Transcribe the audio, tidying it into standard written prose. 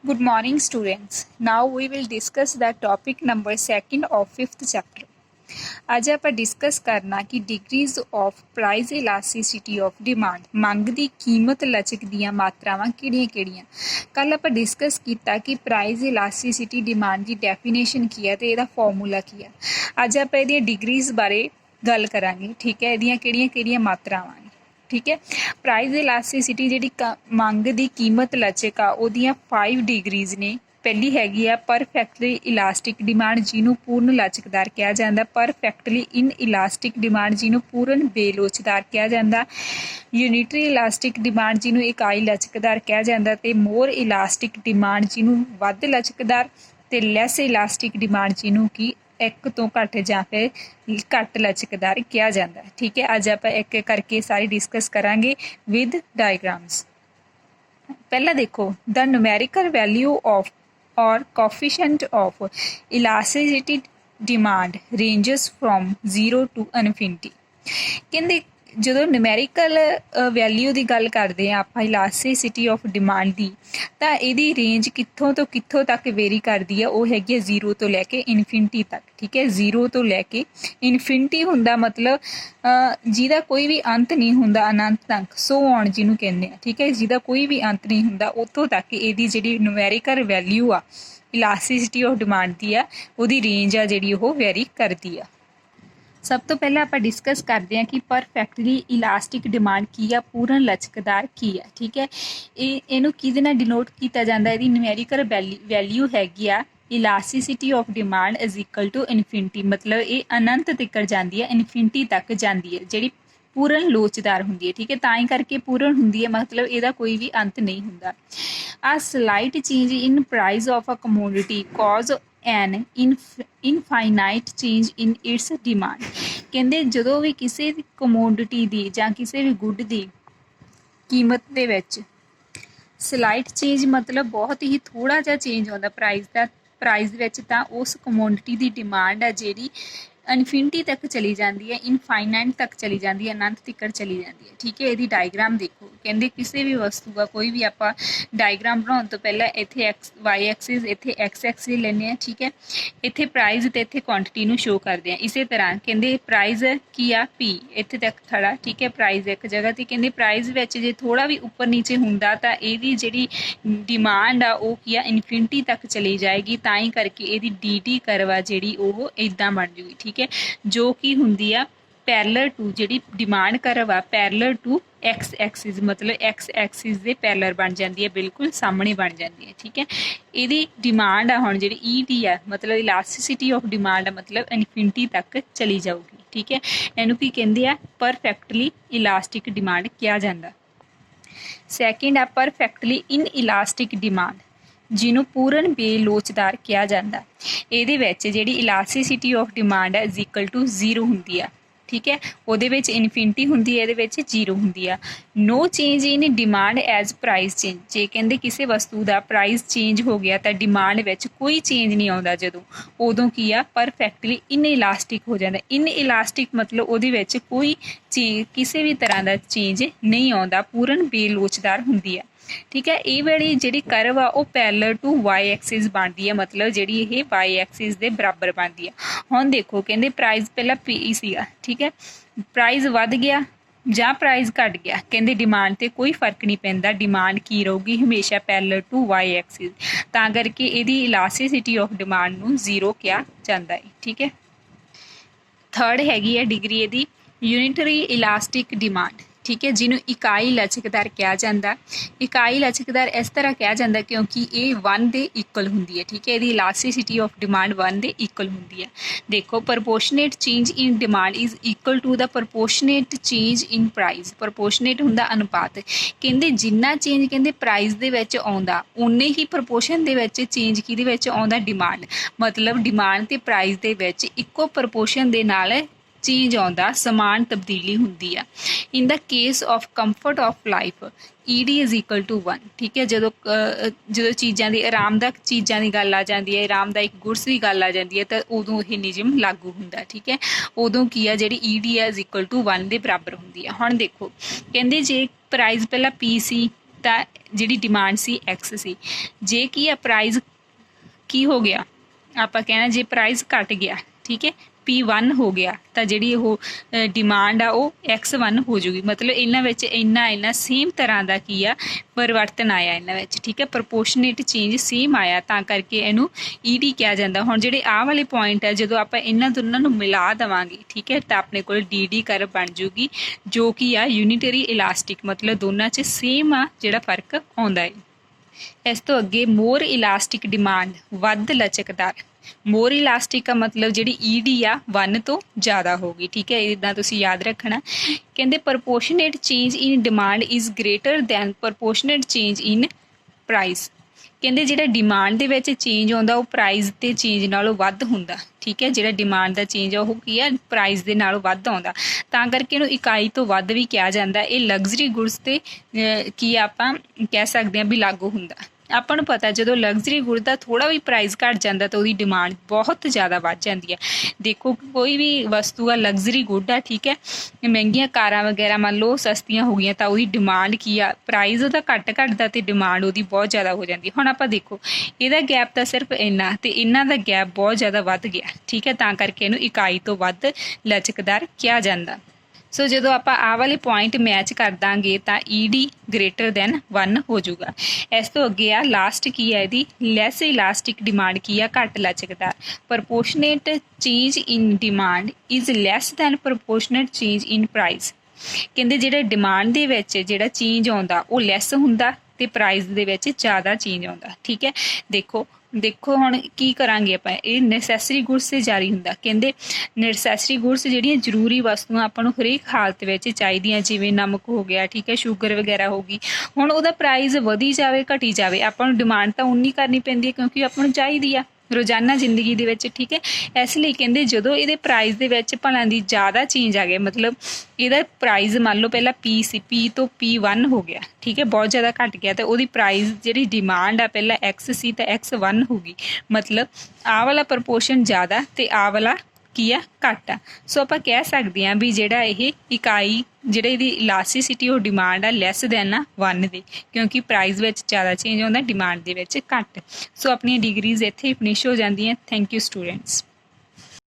Good morning, students. Now we will discuss the topic number 2 of 5th chapter. ਅੱਜ ਆਪਾਂ discuss ਕਰਨਾ ਕਿ degrees of price ਇਲਾਸਟਿਸਿਟੀ of demand, ਮੰਗ ਦੀ ਕੀਮਤ ਲਚਕ ਦੀਆਂ ਮਾਤਰਾਵਾਂ ਕਿਹੜੀਆਂ-ਕਿਹੜੀਆਂ। ਕੱਲ ਆਪਾਂ ਡਿਸਕਸ ਕੀਤਾ ਕਿ ਪ੍ਰਾਈਸ ਇਲਾਸਟਿਸਿਟੀ ਡਿਮਾਂਡ ਦੀ ਡੈਫੀਨੇਸ਼ਨ ਕੀ ਹੈ ਤੇ ਇਹਦਾ ਫਾਰਮੂਲਾ ਕੀ ਹੈ। ਅੱਜ ਆਪਾਂ ਇਹਦੀਆਂ ਡਿਗਰੀਜ਼ ਬਾਰੇ ਗੱਲ ਕਰਾਂਗੇ, ਠੀਕ ਹੈ, ਇਹਦੀਆਂ ਕਿਹੜੀਆਂ-ਕਿਹੜੀਆਂ ਮਾਤਰਾਵਾਂ। ठीक है, प्राइस इलास्टिसिटी जी मंग की कीमत लचक आ उहदियां 5 डिग्रीज ने। पहली हैगी आ परफेक्टली इलास्टिक डिमांड जिन्हों पूर्ण लचकदार कहा जाता, परफेक्टली इन इलास्टिक डिमांड जिन्हों पूर्ण बेलोचदार कहा जाता, यूनिटरी इलास्टिक डिमांड जिन्हों इकाई लचकदार कहा जाता ते मोर इलास्टिक डिमांड जिन्हों वध लचकदार ते लैस इलास्टिक डिमांड जिन्हों की एक तो घट या फिर घट लचकदार किया जाता है। ठीक है, अज आप एक करके सारी डिस्कस करांगे विद डायग्राम्स। पहला देखो, द न्यूमेरिकल वैल्यू ऑफ और coefficient of elasticity demand ranges from 0 to infinity. कहते ਜਦੋਂ ਨਿਊਮੈਰੀਕਲ ਵੈਲਿਊ ਦੀ ਗੱਲ ਕਰਦੇ ਹਾਂ ਆਪਾਂ ਇਲਾਸਟਿਸਿਟੀ ਆਫ ਡਿਮਾਂਡ ਦੀ, ਤਾਂ ਇਹਦੀ ਰੇਂਜ ਕਿੱਥੋਂ ਤੋਂ ਕਿੱਥੋਂ ਤੱਕ ਵੇਰੀ ਕਰਦੀ ਹੈ। ਉਹ ਹੈਗੀ ਹੈ 0 ਤੋਂ ਲੈ ਕੇ ਇਨਫਿਨਿਟੀ ਤੱਕ। ਠੀਕ ਹੈ, 0 ਤੋਂ ਲੈ ਕੇ ਇਨਫਿਨਿਟੀ ਹੁੰਦਾ ਮਤਲਬ ਜਿਹਦਾ ਕੋਈ ਵੀ ਅੰਤ ਨਹੀਂ ਹੁੰਦਾ, ਅਨੰਤ ਤੱਕ, ਸੋ ਔਨ ਜਿਹਨੂੰ ਕਹਿੰਦੇ ਆ। ਠੀਕ ਹੈ, ਜਿਹਦਾ ਕੋਈ ਵੀ ਅੰਤ ਨਹੀਂ ਹੁੰਦਾ, ਉੱਥੋਂ ਤੱਕ ਇਹਦੀ ਜਿਹੜੀ ਨਿਊਮੈਰੀਕਲ ਵੈਲਿਊ ਆ ਇਲਾਸਟਿਸਿਟੀ ਆਫ ਡਿਮਾਂਡ ਦੀ ਆ, ਉਹਦੀ ਰੇਂਜ ਆ ਜਿਹੜੀ ਉਹ ਵੈਰੀ करती ਆ। सब तो पहले आप डिस्कस करते हैं कि परफेक्टली इलास्टिक डिमांड की है, पूर्ण लचकदार की है। ठीक है, इनू किहदे नाल डिनोट किया जाता है, न्यूमेरिकल वैल्यू हैगी आ elasticity of demand is equal to infinity, मतलब ये अनंत तक जाती है, इनफिनिटी तक जाती है, जी पूर्ण लोचदार होंगी है। ठीक है, तां ही करके पूर्ण होंगी है, मतलब इसका कोई भी अंत नहीं होंदा। A slight change in price of a commodity cause an infinite change in its demand. कहते जो भी किसी कमोडिटी की या किसी भी गुड की कीमत के विच स्लाइट चेंज मतलब बहुत ही थोड़ा जिहा चेंज आता प्राइस का, प्राइस विच तां उस कमोडिटी की डिमांड है जिहड़ी इनफिनिटी तक चली जाती है, इनफाइनाइट तक चली जाती है, अनंत तक चली जाती है। ठीक है, यदि डायग्राम देखो, कहते किसी भी वस्तु का कोई भी आप डायग्राम बनाने तो पहले इत्थे वाई एक्सिस, इत्थे एक्स एक्सिस लेने हैं। ठीक है, इत्थे प्राइस ते इत्थे क्वांटिटी नूं शो करते हैं। इस तरह कहते प्राइस की आ पी, इत्थे तक खड़ा। ठीक है, प्राइस एक जगह ते कहते प्राइस विच जे थोड़ा भी उपर नीचे हुंदा तां इहदी जिहड़ी डिमांड आ ओह की आ इनफिनिटी तक चली जाएगी, तां ही करके इहदी डी डी करव आ जिहड़ी ओह इदां बन जूगी। ठीक है, जो कि हुंदी आ पैरलर टू जिहड़ी डिमांड करव आ पैरलर टू एक्स एक्सिस, मतलब एक्स एक्सिस दे पैरलर बन जाती है, बिल्कुल सामने बन जाती है। ठीक है, इहदी डिमांड आ हुण जिहड़ी ई डी आ मतलब इलास्टिसिटी ऑफ डिमांड मतलब इनफिनिटी तक चली जाऊगी। ठीक है, इहनूं की कहंदे आ परफेक्टली इलास्टिक डिमांड किया जाता। सैकेंड आ परफेक्टली इन इलास्टिक डिमांड जिन्हों पूर्ण बेलोचदार किया जाता। ये जी इलास्टिसिटी ऑफ डिमांड है इज इक्वल टू 0 होंगी है। ठीक है, वो इनफिनिटी होंगी है, ये 0 होंगी है। No change in demand as price change, जे कहते किसी वस्तु का प्राइस चेंज हो गया तो डिमांड में कोई चेंज नहीं आता, जो उदों की आ परफेक्टली इन इलास्टिक हो जाता। इन इलास्टिक मतलब वो कोई चेंज किसी भी तरह का चेंज नहीं आता, पूर्ण बेलोचदार होंगी है। ठीक है, ये वाली जी करव आ पैरलर टू वाई एक्सिस बनती है, मतलब जी वाई एक्सिस के बराबर बनती है। हुण देखो कहते प्राइस पहला पी सीगा। ठीक है, प्राइस वध गया ਜਾਂ प्राइस घट गया, कहते डिमांड ते कोई फर्क नहीं पैंदा, डिमांड की रहूगी हमेशा पैरलर टू वाई एक्सिस, तां करके इहदी इलास्टिसिटी ऑफ डिमांड नूं 0 किया जाता है। ठीक है, थर्ड हैगी है डिग्री इहदी यूनिटरी इलास्टिक डिमांड। ठीक है, जिन्हों इकाई लचकदार कहा जाता। इकाई लचकदार इस तरह कहा जाता क्योंकि ये 1 के इक्वल होंगी है। ठीक है, यदि इलास्टिसिटी ऑफ डिमांड 1 के इक्वल होंगी है। देखो proportionate change in demand is equal to the proportionate change in price. Proportionate होंदा अनुपात, कहते जिन्ना चेंज कहते प्राइस दे विच आउंदा उन्ने ही प्रपोर्शन दे विच चेंज किहदे विच आउंदा डिमांड, मतलब डिमांड ते प्राइस दे विच इक्को प्रपोर्शन दे नाल चेंज आता, समान तब्दीली होंगी है। In the case of comfort of life E D is equal to 1। ठीक है, जो चीज़ों की आरामदायक चीज़ों की गल आ जाती है, आरामदायक गुड्स की गल आ जाती है, तो उदों यह नियम लागू होंगे। ठीक है, उदों की है जी E D is equal to 1 के बराबर होंगी है। हुण देखो कहते जे प्राइस पहला पी सी ਤਾਂ ਜਿਹੜੀ ਡਿਮਾਂਡ ਸੀ x ਸੀ। ਜੇ ਕੀ ਆ ਪ੍ਰਾਈਸ ਕੀ ਹੋ ਗਿਆ, ਆਪਾਂ ਕਹਿਣਾ ਜੇ ਪ੍ਰਾਈਸ ਘਟ ਗਿਆ, ਠੀਕ ਹੈ, P1 ਹੋ ਗਿਆ ਤਾਂ ਜਿਹੜੀ ਉਹ ਡਿਮਾਂਡ ਆ ਉਹ X1 ਹੋ ਜੂਗੀ। ਮਤਲਬ ਇਹਨਾਂ ਵਿੱਚ ਇੰਨਾ ਸੇਮ ਤਰ੍ਹਾਂ ਦਾ ਕੀ ਆ ਪਰਿਵਰਤਨ ਆਇਆ ਇਹਨਾਂ ਵਿੱਚ, ਠੀਕ ਹੈ, ਪ੍ਰਪੋਰਸ਼ਨੇਟ ਚੇਂਜ ਸੇਮ ਆਇਆ, ਤਾਂ ਕਰਕੇ ਇਹਨੂੰ ED ਕਿਹਾ ਜਾਂਦਾ। ਹੁਣ ਜਿਹੜੇ ਆਹ ਵਾਲੇ ਪੁਆਇੰਟ ਹੈ ਜਦੋਂ ਆਪਾਂ ਇਹਨਾਂ ਦੋਨਾਂ ਨੂੰ ਮਿਲਾ ਦੇਵਾਂਗੇ, ਠੀਕ ਹੈ, ਤਾਂ ਆਪਣੇ ਕੋਲ DD ਕਰਵ ਬਣ ਜੂਗੀ ਜੋ ਕਿ ਆ ਯੂਨੀਟਰੀ ਇਲਾਸਟਿਕ, ਮਤਲਬ ਦੋਨਾਂ 'ਚ ਸੇਮ ਆ ਜਿਹੜਾ ਫਰਕ ਆਉਂਦਾ ਹੈ। ਇਸ ਤੋਂ ਅੱਗੇ ਮੋਰ ਇਲਾਸਟਿਕ ਡਿਮਾਂਡ, ਵੱਧ ਲਚਕਦਾਰ। ਮੋਰ ਇਲਾਸਟਿਕ ਦਾ ਮਤਲਬ ਜਿਹੜੀ ED ਆ 1 ਤੋਂ ਜ਼ਿਆਦਾ ਹੋਗੀ, ਠੀਕ ਹੈ, ਇੱਦਾਂ ਤੁਸੀਂ ਯਾਦ ਰੱਖਣਾ। ਕਹਿੰਦੇ proportionate change in demand is greater than proportionate change in price. ਕਹਿੰਦੇ ਜਿਹੜਾ ਡਿਮਾਂਡ ਦੇ ਵਿੱਚ ਚੇਂਜ ਆਉਂਦਾ ਉਹ ਪ੍ਰਾਈਸ ਤੇ ਚੇਂਜ ਨਾਲੋਂ ਵੱਧ ਹੁੰਦਾ, ਠੀਕ ਹੈ, ਜਿਹੜਾ ਡਿਮਾਂਡ ਦਾ ਚੇਂਜ ਆ ਉਹ ਕੀ ਆ ਪ੍ਰਾਈਸ ਦੇ ਨਾਲੋਂ ਵੱਧ ਆਉਂਦਾ, ਤਾਂ ਕਰਕੇ ਇਹਨੂੰ ਇਕਾਈ ਤੋਂ ਵੱਧ ਵੀ ਕਿਹਾ ਜਾਂਦਾ। ਇਹ ਲਗਜ਼ਰੀ ਗੁਡਸ ਤੇ ਕੀ ਆਪਾਂ ਕਹਿ ਸਕਦੇ ਹਾਂ ਵੀ ਲਾਗੂ ਹੁੰਦਾ। ਆਪਾਂ ਨੂੰ ਪਤਾ ਜਦੋਂ ਲਗਜ਼ਰੀ ਗੁਡ ਦਾ ਥੋੜਾ ਵੀ ਪ੍ਰਾਈਸ ਘਟ ਜਾਂਦਾ ਤਾਂ ਉਹਦੀ ਡਿਮਾਂਡ ਬਹੁਤ ਜ਼ਿਆਦਾ ਵੱਧ ਜਾਂਦੀ ਹੈ। ਦੇਖੋ ਕੋਈ ਵੀ ਵਸਤੂ ਆ ਲਗਜ਼ਰੀ ਗੁੱਡ ਆ, ਠੀਕ ਹੈ, ਮਹਿੰਗੀਆਂ ਕਾਰਾਂ ਵਗੈਰਾ ਮੰਨ ਲਓ ਸਸਤੀਆਂ ਹੋ ਗਈਆਂ ਤਾਂ ਉਹਦੀ ਡਿਮਾਂਡ ਕੀ ਆ, ਪ੍ਰਾਈਸ ਉਹਦਾ ਘਟਦਾ ਤੇ ਡਿਮਾਂਡ ਉਹਦੀ ਬਹੁਤ ਜ਼ਿਆਦਾ ਹੋ ਜਾਂਦੀ। ਹੁਣ ਆਪਾਂ ਦੇਖੋ ਇਹਦਾ ਗੈਪ ਤਾਂ ਸਿਰਫ ਇੰਨਾ ਤੇ ਇਹਨਾਂ ਦਾ ਗੈਪ ਬਹੁਤ ਜ਼ਿਆਦਾ ਵੱਧ ਗਿਆ, ਠੀਕ ਹੈ, ਤਾਂ ਕਰਕੇ ਇਹਨੂੰ ਇਕਾਈ ਤੋਂ ਵੱਧ ਲਚਕਦਾਰ ਕਿਹਾ ਜਾਂਦਾ। ਸੋ ਜਦੋਂ ਆਪਾਂ ਆਹ ਵਾਲੇ ਪੁਆਇੰਟ ਮੈਚ ਕਰ ਦਾਂਗੇ ਤਾਂ ED ਗ੍ਰੇਟਰ ਦੈਨ 1 ਹੋ ਜਾਊਗਾ। ਇਸ ਤੋਂ ਅੱਗੇ ਆ ਲਾਸਟ ਕੀ ਹੈ ਇਹਦੀ, ਲੈਸ ਇਲਾਸਟਿਕ ਡਿਮਾਂਡ ਕੀ ਆ, ਘੱਟ ਲਚਕਦਾਰ। Proportionate change in demand is less than proportionate change in price. ਕਹਿੰਦੇ ਜਿਹੜੇ ਡਿਮਾਂਡ ਦੇ ਵਿੱਚ ਜਿਹੜਾ ਚੇਂਜ ਆਉਂਦਾ ਉਹ ਲੈਸ ਹੁੰਦਾ ਤੇ ਪ੍ਰਾਈਸ ਦੇ ਵਿੱਚ ਜ਼ਿਆਦਾ ਚੇਂਜ ਆਉਂਦਾ, ਠੀਕ ਹੈ। ਦੇਖੋ ਹੁਣ ਕੀ ਕਰਾਂਗੇ ਆਪਾਂ, ਇਹ ਨੈਸੈਸਰੀ ਗੁਡਸ ਤੇ ਜਾਰੀ ਹੁੰਦਾ। ਕਹਿੰਦੇ ਨੈਸੈਸਰੀ ਗੁਡਸ ਜਿਹੜੀਆਂ ਜ਼ਰੂਰੀ ਵਸਤੂਆਂ ਆਪਾਂ ਨੂੰ ਹਰੇਕ ਹਾਲਤ ਵਿੱਚ ਚਾਹੀਦੀਆਂ, ਜਿਵੇਂ ਨਮਕ ਹੋ ਗਿਆ, ਠੀਕ ਹੈ, ਸ਼ੂਗਰ ਵਗੈਰਾ ਹੋ ਗਈ, ਹੁਣ ਉਹਦਾ ਪ੍ਰਾਈਸ ਵਧੀ ਜਾਵੇ ਘਟੀ ਜਾਵੇ ਆਪਾਂ ਨੂੰ ਡਿਮਾਂਡ ਤਾਂ ਉਨੀ ਕਰਨੀ ਪੈਂਦੀ ਹੈ ਕਿਉਂਕਿ ਆਪਾਂ ਨੂੰ ਚਾਹੀਦੀ ਆ ਰੋਜ਼ਾਨਾ ਜ਼ਿੰਦਗੀ ਦੇ ਵਿੱਚ, ਠੀਕ ਹੈ। ਇਸ ਲਈ ਕਹਿੰਦੇ ਜਦੋਂ ਇਹਦੇ ਪ੍ਰਾਈਸ ਦੇ ਵਿੱਚ ਭਲਾਂ ਦੀ ਜ਼ਿਆਦਾ ਚੇਂਜ ਆ ਗਿਆ, ਮਤਲਬ ਇਹਦਾ ਪ੍ਰਾਈਸ ਮੰਨ ਲਓ ਪਹਿਲਾਂ P ਸੀ, P ਤੋਂ P1 ਹੋ ਗਿਆ, ਠੀਕ ਹੈ, ਬਹੁਤ ਜ਼ਿਆਦਾ ਘਟ ਗਿਆ, ਤਾਂ ਉਹਦੀ ਪ੍ਰਾਈਸ ਜਿਹੜੀ ਡਿਮਾਂਡ ਆ ਪਹਿਲਾਂ X ਸੀ ਤਾਂ X1 ਹੋ ਗਈ, ਮਤਲਬ ਆਹ ਵਾਲਾ ਪ੍ਰਪੋਰਸ਼ਨ ਜ਼ਿਆਦਾ ਤੇ ਆਹ ਵਾਲਾ ਕੀ ਆ ਘੱਟ ਆ। ਸੋ ਆਪਾਂ ਕਹਿ ਸਕਦੇ ਹਾਂ ਵੀ ਜਿਹੜਾ ਇਹ ਇਕਾਈ ਜਿਹੜੇ ਇਹਦੀ ਇਲਾਸਟੀਸਿਟੀ ਉਹ ਡਿਮਾਂਡ ਆ ਲੈਸ ਦੈਨ 1 ਦੇ, ਕਿਉਂਕਿ ਪ੍ਰਾਈਸ ਵਿੱਚ ਜ਼ਿਆਦਾ ਚੇਂਜ ਆਉਂਦਾ, ਡਿਮਾਂਡ ਦੇ ਵਿੱਚ ਘੱਟ। ਸੋ ਆਪਣੀਆਂ ਡਿਗਰੀਜ਼ ਇੱਥੇ ਫਿਨਿਸ਼ ਹੋ ਜਾਂਦੀਆਂ। Thank you students.